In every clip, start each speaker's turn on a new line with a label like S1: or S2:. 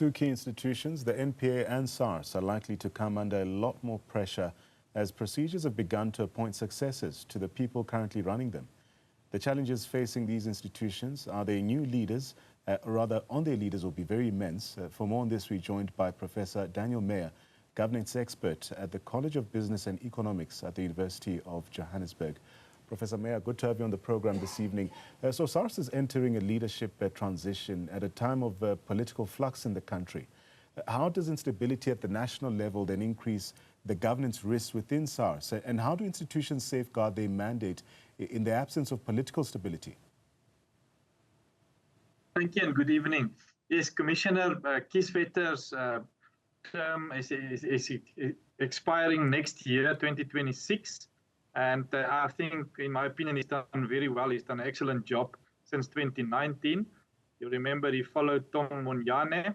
S1: two key institutions, the NPA and SARS, are likely to come under a lot more pressure as procedures have begun to appoint successors to the people currently running them. The challenges facing these institutions are their new leaders, rather on their leaders will be very immense. For more on this, we're joined by Professor Daniel Meyer, governance expert at the College of Business and Economics at the University of Johannesburg. Professor Meyer, good to have you on the program this evening. So SARS is entering a leadership transition at a time of political flux in the country. How does instability at the national level then increase the governance risks within SARS? And how do institutions safeguard their mandate in the absence of political stability?
S2: Thank you and good evening. Yes, Commissioner Kieswetter's term is expiring next year, 2026. And I think, in my opinion, he's done very well. He's done an excellent job since 2019. You remember he followed Tom Monyane,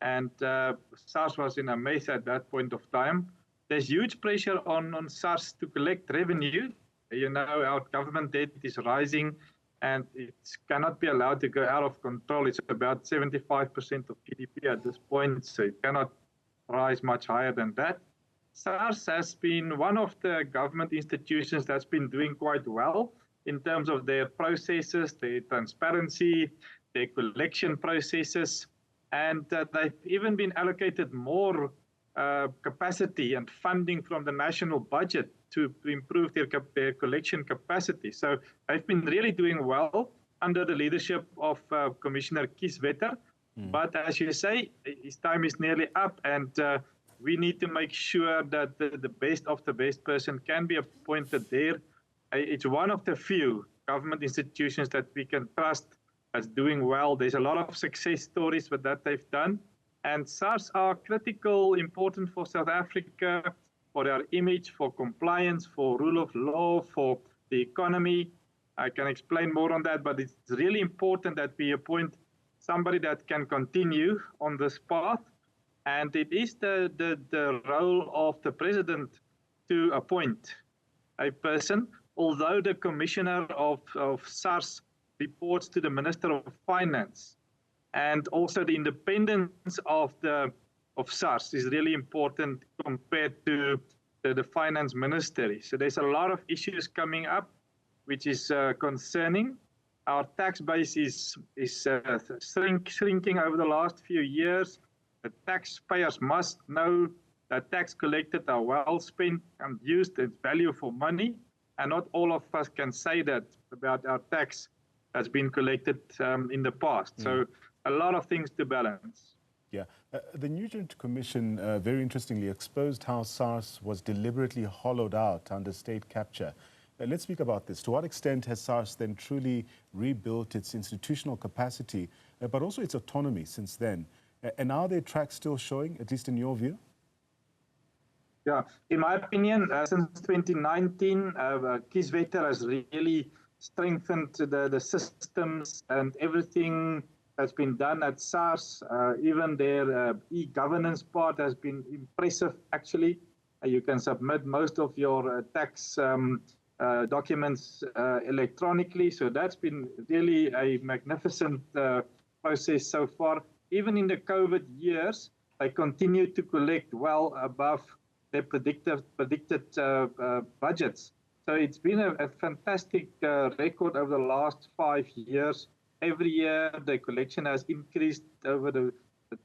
S2: and SARS was in a mess at that point of time. There's huge pressure on SARS to collect revenue. You know, our government debt is rising, and it cannot be allowed to go out of control. It's about 75% of GDP at this point, so it cannot rise much higher than that. SARS has been one of the government institutions that's been doing quite well in terms of their processes, their transparency, their collection processes, and they've even been allocated more capacity and funding from the national budget to improve their collection capacity. So they've been really doing well under the leadership of Commissioner Kieswetter. But as you say, his time is nearly up, and we need to make sure that the best of the best person can be appointed there. It's one of the few government institutions that we can trust as doing well. There's a lot of success stories with that they've done. And SARS are critical, important for South Africa, for our image, for compliance, for rule of law, for the economy. I can explain more on that, but it's really important that we appoint somebody that can continue on this path. And it is the role of the president to appoint a person, although the commissioner of SARS reports to the Minister of Finance. And also the independence of SARS is really important compared to the finance ministry. So there's a lot of issues coming up, which is concerning. Our tax base is shrinking over the last few years. The taxpayers must know that tax collected are well spent and used as value for money. And not all of us can say that about our tax that's been collected in the past. So a lot of things to balance.
S1: Yeah. The Newzroom Commission very interestingly exposed how SARS was deliberately hollowed out under state capture. Let's speak about this. To what extent has SARS then truly rebuilt its institutional capacity, but also its autonomy since then? And are their tracks still showing, at least in your view?
S2: Yeah, in my opinion, since 2019, Kieswetter has really strengthened the systems and everything that's been done at SARS. Even their e-governance part has been impressive, actually. You can submit most of your tax documents electronically. So that's been really a magnificent process so far. Even in the COVID years, they continue to collect well above their predicted budgets. So it's been a fantastic record over the last 5 years. Every year, the collection has increased over the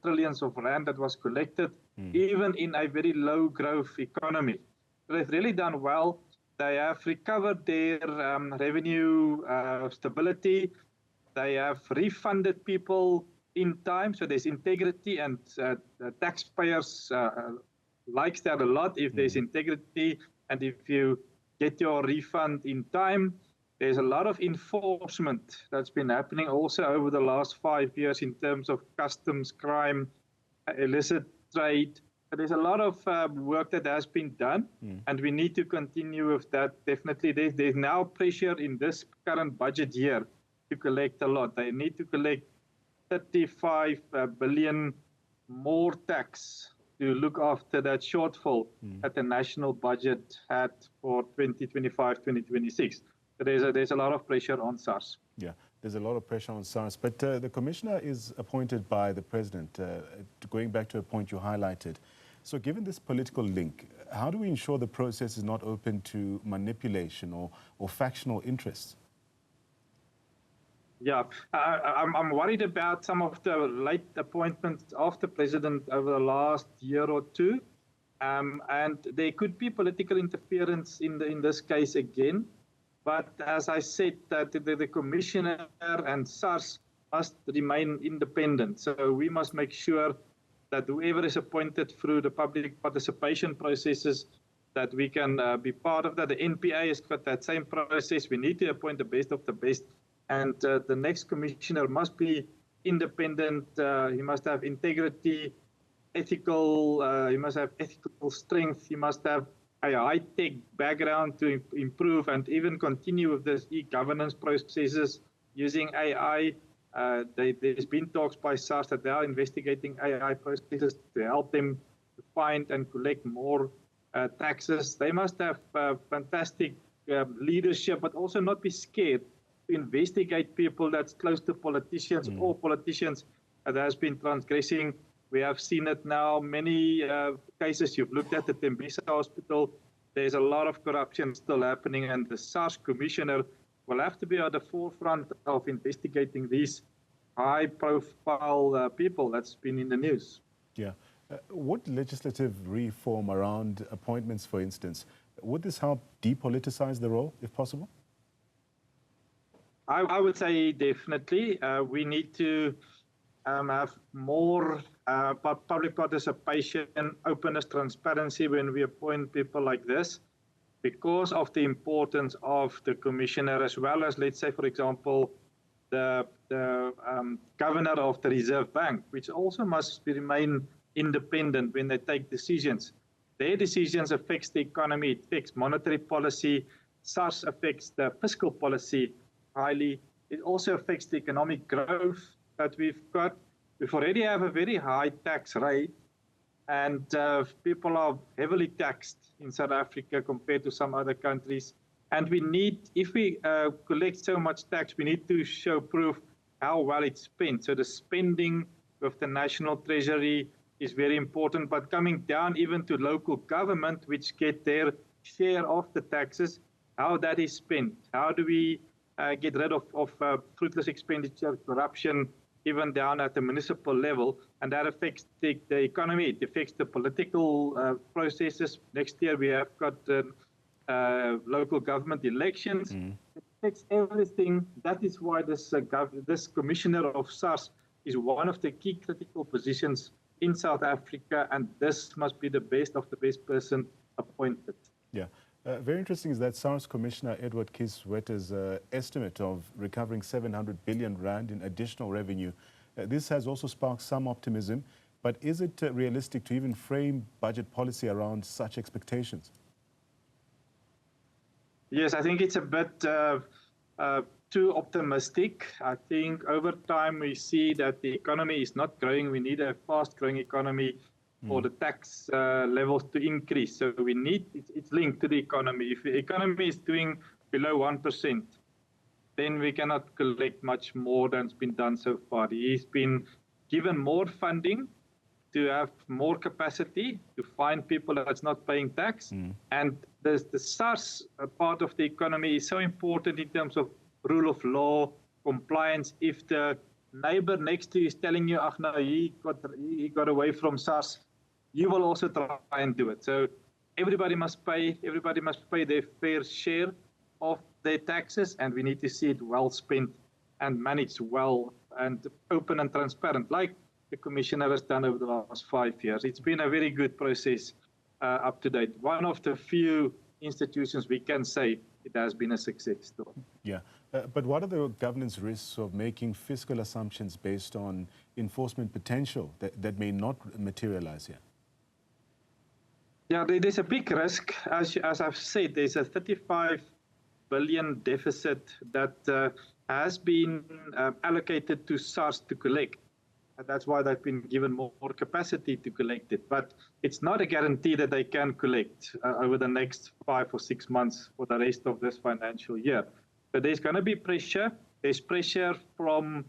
S2: trillions of rand that was collected, even in a very low growth economy. So they've really done well. They have recovered their revenue stability. They have refunded people in time, so there's integrity, and the taxpayers likes that a lot if there's integrity and if you get your refund in time. There's a lot of enforcement that's been happening also over the last 5 years in terms of customs, crime, illicit trade. But there's a lot of work that has been done, and we need to continue with that. Definitely, there's now pressure in this current budget year to collect a lot. They need to collect 35 billion more tax to look after that shortfall that the national budget had for 2025-2026. So there's a lot of pressure on SARS.
S1: Yeah. there's a lot of pressure on SARS. But the commissioner is appointed by the president, going back to a point you highlighted. So given this political link, how do we ensure the process is not open to manipulation or factional interests?
S2: Yeah, I'm worried about some of the late appointments of the president over the last year or two. And there could be political interference in this case again. But as I said, the commissioner and SARS must remain independent. So we must make sure that whoever is appointed through the public participation processes, that we can be part of that. The NPA has got that same process. We need to appoint the best of the best. And the next commissioner must be independent. He must have integrity, ethical. He must have ethical strength. He must have a high-tech background to improve and even continue with this e-governance processes using AI. There's been talks by SARS that they are investigating AI processes to help them to find and collect more taxes. They must have fantastic leadership, but also not be scared to investigate people that's close to politicians or politicians that has been transgressing. We have seen it now, many cases. You've looked at the Tembisa Hospital. There's a lot of corruption still happening, and the SARS commissioner will have to be at the forefront of investigating these high-profile people that's been in the news.
S1: Yeah. What legislative reform around appointments, for instance, would this help depoliticize the role, if possible?
S2: I would say definitely. We need to have more public participation, openness, transparency when we appoint people like this, because of the importance of the commissioner, as well as, let's say, for example, the governor of the Reserve Bank, which also must remain independent when they take decisions. Their decisions affects the economy, it affects monetary policy. SARS affects the fiscal policy highly. It also affects the economic growth that we've got. We've already have a very high tax rate, and people are heavily taxed in South Africa compared to some other countries. And we need, if we collect so much tax, we need to show proof how well it's spent. So the spending of the national treasury is very important, but coming down even to local government, which get their share of the taxes, how that is spent. How do we get rid of fruitless expenditure, corruption, even down at the municipal level, and that affects the economy. It affects the political processes. Next year we have got local government elections. It affects everything. That is why this commissioner of SARS is one of the key critical positions in South Africa, and this must be the best of the best person appointed.
S1: Yeah. Very interesting is that SARS Commissioner Edward Kieswetter's estimate of recovering 700 billion rand in additional revenue. This has also sparked some optimism, but is it realistic to even frame budget policy around such expectations?
S2: Yes, I think it's a bit too optimistic. I think over time we see that the economy is not growing. We need a fast-growing economy for the tax levels to increase. So we need, it's linked to the economy. If the economy is doing below 1%, then we cannot collect much more than's been done so far. He's been given more funding to have more capacity to find people that's not paying tax. And the SARS part of the economy is so important in terms of rule of law, compliance. If the neighbor next to you is telling you, no, he got away from SARS, you will also try and do it. So everybody must pay their fair share of their taxes, and we need to see it well spent and managed well and open and transparent, like the commissioner has done over the last 5 years. It's been a very good process up to date. One of the few institutions we can say it has been a success story.
S1: Yeah, but what are the governance risks of making fiscal assumptions based on enforcement potential that may not materialize here?
S2: Yeah, there's a big risk. As I've said, there's a 35 billion deficit that has been allocated to SARS to collect. And that's why they've been given more capacity to collect it. But it's not a guarantee that they can collect over the next 5 or 6 months for the rest of this financial year. So there's going to be pressure. There's pressure from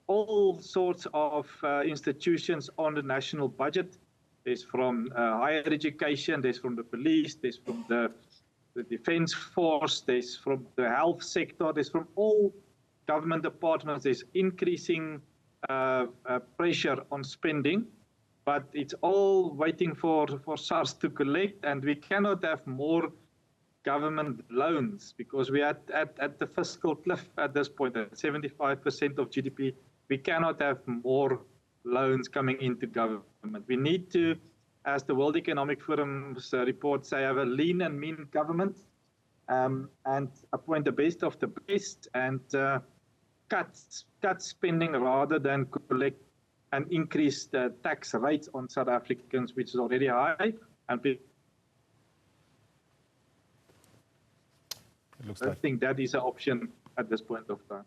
S2: all sorts of institutions on the national budget. There's from higher education, there's from the police, there's from the defense force, there's from the health sector, there's from all government departments. There's increasing pressure on spending, but it's all waiting for SARS to collect, and we cannot have more government loans because we are at the fiscal cliff at this point, at 75% of GDP. We cannot have more loans coming into government. We need to, as the World Economic Forum's report say, have a lean and mean government and appoint the best of the best and cut spending rather than collect and increase the tax rates on South Africans, which is already high. And I think that is an option at this point of time.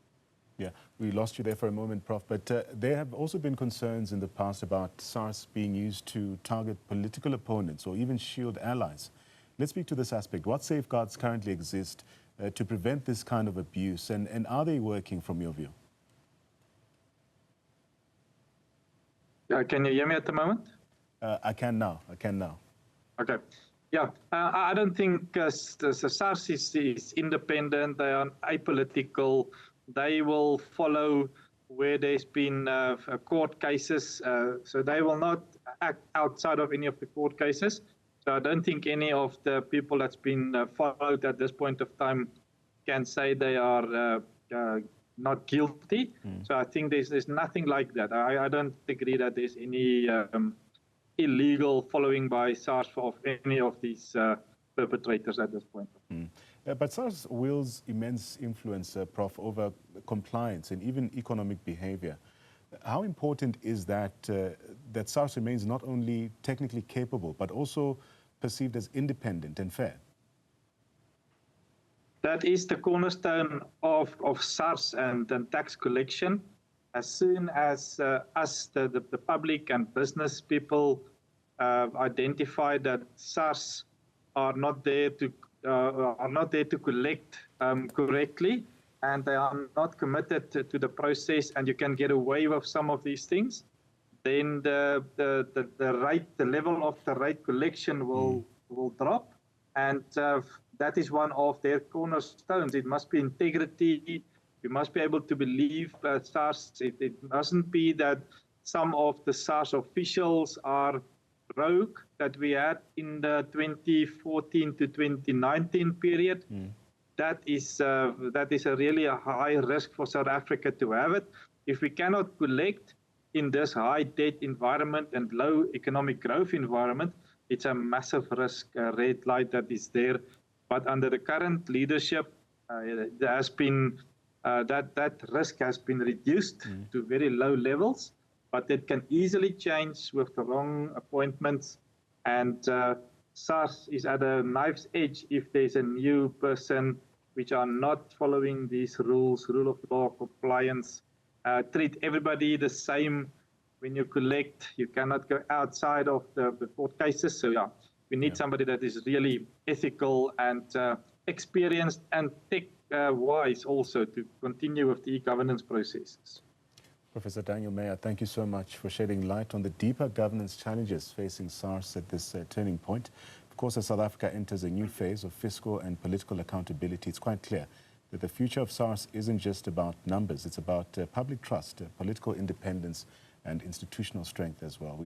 S1: Yeah, we lost you there for a moment, Prof. But there have also been concerns in the past about SARS being used to target political opponents or even shield allies. Let's speak to this aspect. What safeguards currently exist to prevent this kind of abuse, and are they working from your view?
S2: Can you hear me at the moment?
S1: I can now.
S2: Okay. Yeah, I don't think the SARS is independent. They are apolitical. They will follow where there's been court cases. So they will not act outside of any of the court cases. So I don't think any of the people that's been followed at this point of time can say they are not guilty. So I think there's nothing like that. I don't agree that there's any illegal following by SARS of any of these perpetrators at this point.
S1: But SARS wields immense influence, Prof, over compliance and even economic behavior. How important is that that SARS remains not only technically capable, but also perceived as independent and fair?
S2: That is the cornerstone of SARS and tax collection. As soon as us, the public and business people, identify that SARS are not there to collect correctly, and they are not committed to the process, and you can get away with some of these things, then the level of the rate collection will drop, and that is one of their cornerstones. It must be integrity. We must be able to believe SARS. It mustn't be that some of the SARS officials are rogue that we had in the 2014 to 2019 period. That is a really a high risk for South Africa to have it. If we cannot collect in this high debt environment and low economic growth environment, it's a massive risk, red light that is there. But under the current leadership, there has been that risk has been reduced to very low levels, but it can easily change with the wrong appointments. And SARS is at a knife's edge if there's a new person which are not following these rules, rule of law, compliance. Treat everybody the same when you collect. You cannot go outside of the court cases. So yeah, we need somebody that is really ethical and experienced and tech-wise also to continue with the e-governance processes.
S1: Professor Daniel Meyer, thank you so much for shedding light on the deeper governance challenges facing SARS at this turning point. Of course, as South Africa enters a new phase of fiscal and political accountability, it's quite clear that the future of SARS isn't just about numbers. It's about public trust, political independence, and institutional strength as well.